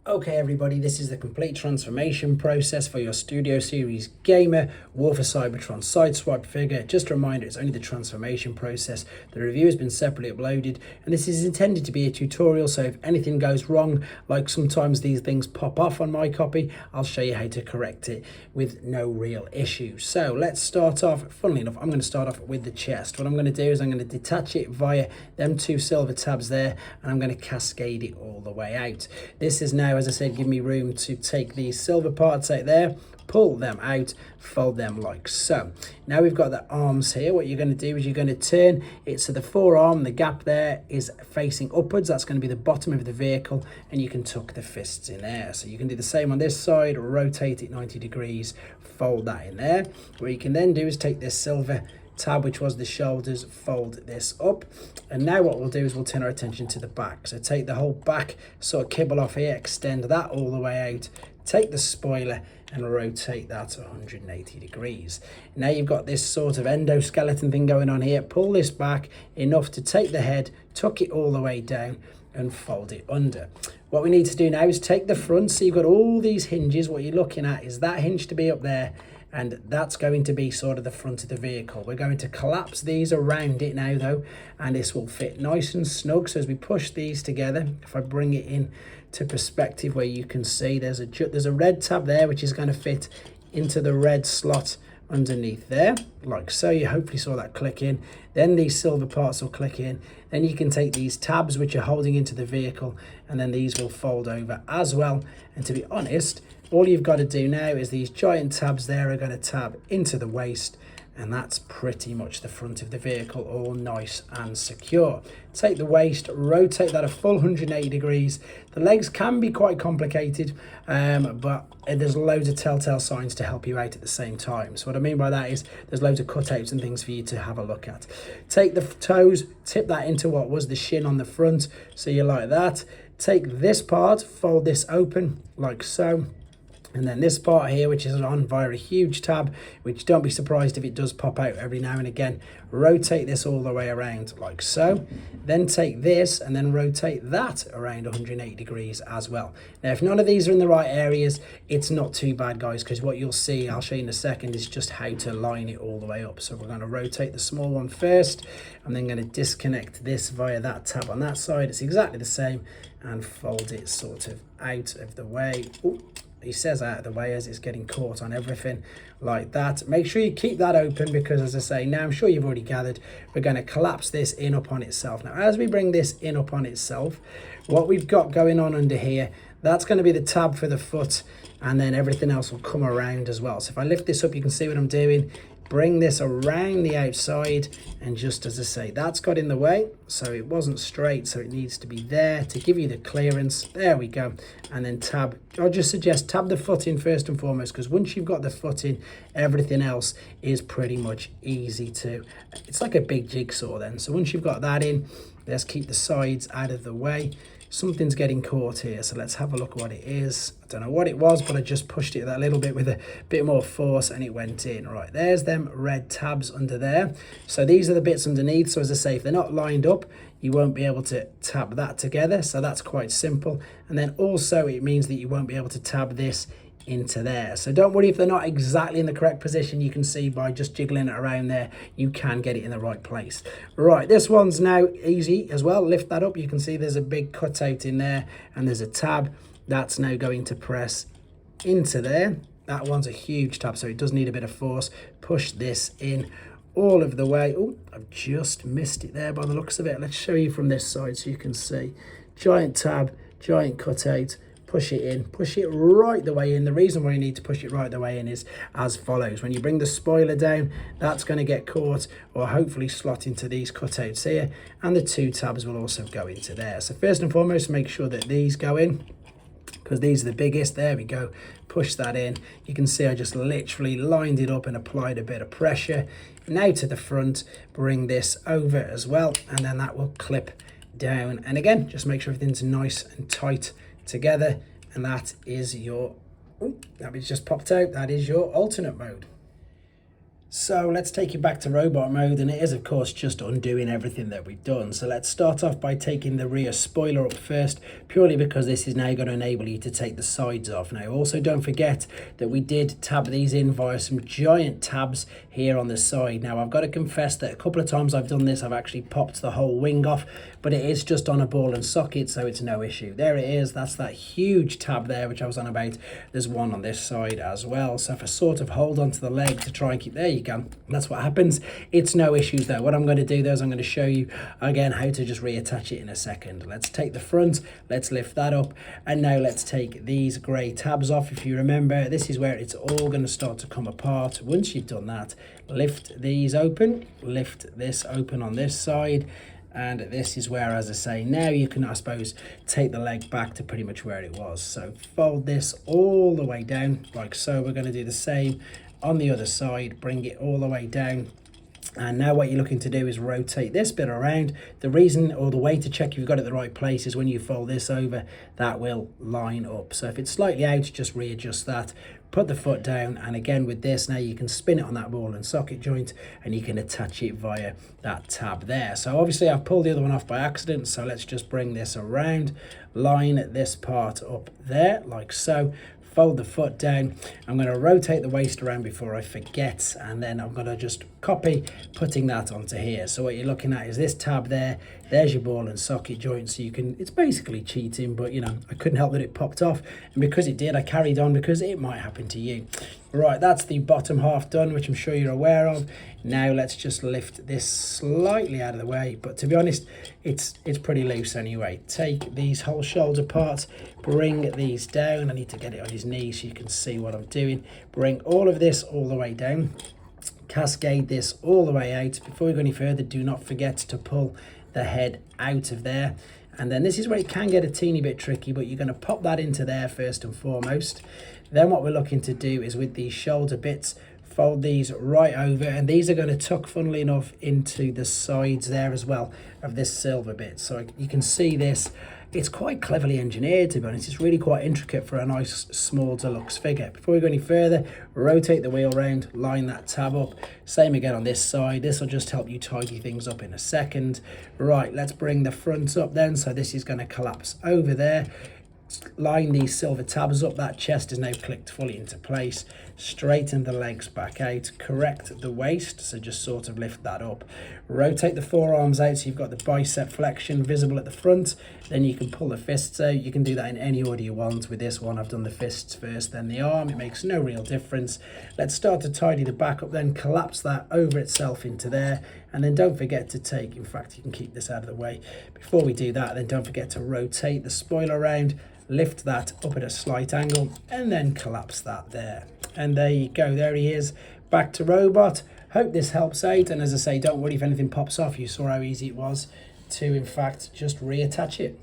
Okay everybody, this is the complete transformation process for your Studio Series Gamer War for Cybertron Sideswipe figure. Just a reminder, it's only the transformation process. The review has been separately uploaded and this is intended to be a tutorial, so if anything goes wrong, like sometimes these things pop off on my copy, I'll show you how to correct it with no real issue. So let's start off. Funnily enough, I'm going to start off with the chest. What I'm going to do is I'm going to detach it via them two silver tabs there and I'm going to cascade it all the way out. This is now, as I said, give me room to take these silver parts out there, pull them out, fold them like so. Now we've got the arms here. What you're going to do is you're going to turn it so the forearm, the gap there is facing upwards. That's going to be the bottom of the vehicle, and you can tuck the fists in there. So you can do the same on this side, rotate it 90 degrees, fold that in there. What you can then do is take this silver tab, which was the shoulders, fold this up, and now what we'll do is we'll turn our attention to the back. So take the whole back sort of kibble off here, extend that all the way out, take the spoiler and rotate that 180 degrees. Now you've got this sort of endoskeleton thing going on here. Pull this back enough to take the head, tuck it all the way down and fold it under. What we need to do now is take the front. So you've got all these hinges. What you're looking at is that hinge to be up there, and that's going to be sort of the front of the vehicle. We're going to collapse these around it now though, and this will fit nice and snug. So as we push these together, if I bring it in to perspective where you can see there's a red tab there which is going to fit into the red slot underneath there, like so. You hopefully saw that click in. Then these silver parts will click in. Then you can take these tabs which are holding into the vehicle, and then these will fold over as well. And to be honest, all you've got to do now is these giant tabs there are going to tab into the waist, and that's pretty much the front of the vehicle, all nice and secure. Take the waist, rotate that a full 180 degrees. The legs can be quite complicated, but there's loads of telltale signs to help you out at the same time. So what I mean by that is there's loads of cutouts and things for you to have a look at. Take the toes, tip that into what was the shin on the front, so you like that. Take this part, fold this open like so. And then this part here, which is on via a huge tab, which don't be surprised if it does pop out every now and again. Rotate this all the way around like so. Then take this and then rotate that around 180 degrees as well. Now, if none of these are in the right areas, it's not too bad, guys, because what you'll see, I'll show you in a second, is just how to line it all the way up. So we're going to rotate the small one first. I'm then going to disconnect this via that tab on that side. It's exactly the same, and fold it sort of out of the way. Ooh. He says out of the way as it's getting caught on everything like that. Make sure you keep that open because, as I say, now I'm sure you've already gathered, we're going to collapse this in up on itself. Now, as we bring this in up on itself, what we've got going on under here, that's going to be the tab for the foot, and then everything else will come around as well. So if I lift this up, you can see what I'm doing. Bring this around the outside, and just as I say, that's got in the way, so it wasn't straight, so it needs to be there to give you the clearance. There we go. And then tab, I'll just suggest tab the foot in first and foremost, because once you've got the foot in, everything else is pretty much easy to, it's like a big jigsaw then. So once you've got that in, let's keep the sides out of the way. Something's getting caught here, so let's have a look what it is. I don't know what it was, but I just pushed it that little bit with a bit more force and it went in. Right, there's them red tabs under there. So these are the bits underneath. So as I say, if they're not lined up, you won't be able to tab that together. So that's quite simple. And then also it means that you won't be able to tab this into there. So don't worry if they're not exactly in the correct position. You can see by just jiggling it around there, you can get it in the right place. Right, this one's now easy as well. Lift that up. You can see there's a big cutout in there and there's a tab that's now going to press into there. That one's a huge tab, so it does need a bit of force. Push this in all of the way. Oh, I've just missed it there by the looks of it. Let's show you from this side so you can see. Giant tab, giant cutout. Push it in, push it right the way in. The reason why you need to push it right the way in is as follows. When you bring the spoiler down, that's going to get caught or hopefully slot into these cutouts here, and the two tabs will also go into there. So first and foremost, make sure that these go in, because these are the biggest. There we go. Push that in. You can see I just literally lined it up and applied a bit of pressure. Now to the front, bring this over as well, and then that will clip down. And again, just make sure everything's nice and tight together, and that is your, that just popped out, that is your alternate mode. So let's take you back to robot mode, and it is of course just undoing everything that we've done. So let's start off by taking the rear spoiler up first, purely because this is now going to enable you to take the sides off. Now also don't forget that we did tab these in via some giant tabs here on the side. Now I've got to confess that a couple of times I've done this, I've actually popped the whole wing off, but it is just on a ball and socket, so it's no issue. There it is, that's that huge tab there which I was on about. There's one on this side as well, so if I sort of hold onto the leg to try and keep, there you go, that's what happens. It's no issues though. What I'm going to do though is I'm going to show you again how to just reattach it in a second. Let's take the front, let's lift that up, and now let's take these grey tabs off. If you remember, this is where it's all going to start to come apart. Once you've done that, lift these open, lift this open on this side, and this is where, as I say, now you can, I suppose, take the leg back to pretty much where it was. So fold this all the way down like so. We're going to do the same on the other side, bring it all the way down. And now what you're looking to do is rotate this bit around. The reason, or the way to check you've got it the right place, is when you fold this over, that will line up. So if it's slightly out, just readjust that, put the foot down, and again with this, now you can spin it on that ball and socket joint, and you can attach it via that tab there. So obviously I've pulled the other one off by accident, so let's just bring this around, line this part up there like so. Fold the foot down. I'm going to rotate the waist around before I forget, and then I'm going to just copy putting that onto here. So what you're looking at is this tab there. There's your ball and socket joint, so you can, it's basically cheating, but you know, I couldn't help that it popped off, and because it did, I carried on because it might happen to you. Right, that's the bottom half done, which I'm sure you're aware of. Now let's just lift this slightly out of the way, but to be honest, it's pretty loose anyway. Take these whole shoulder parts, bring these down. I need to get it on his knees so you can see what I'm doing. Bring all of this all the way down, cascade this all the way out. Before we go any further, do not forget to pull the head out of there. And then this is where it can get a teeny bit tricky, but you're going to pop that into there first and foremost. Then what we're looking to do is with these shoulder bits, fold these right over, and these are going to tuck, funnily enough, into the sides there as well of this silver bit. So you can see this, it's quite cleverly engineered, to be honest. It's really quite intricate for a nice small deluxe figure. Before we go any further, rotate the wheel round, line that tab up. Same again on this side. This will just help you tidy things up in a second. Right, let's bring the front up then. So this is going to collapse over there. Line these silver tabs up. That chest is now clicked fully into place. Straighten the legs back out, correct the waist, so just sort of lift that up. Rotate the forearms out so you've got the bicep flexion visible at the front. Then you can pull the fists out. You can do that in any order you want. With this one, I've done the fists first, then the arm. It makes no real difference. Let's start to tidy the back up, then collapse that over itself into there. And then don't forget to take, in fact, you can keep this out of the way. Before we do that, then don't forget to rotate the spoiler around, lift that up at a slight angle, and then collapse that there. And there you go, there he is, back to robot. Hope this helps out, and as I say, don't worry if anything pops off. You saw how easy it was to, in fact, just reattach it.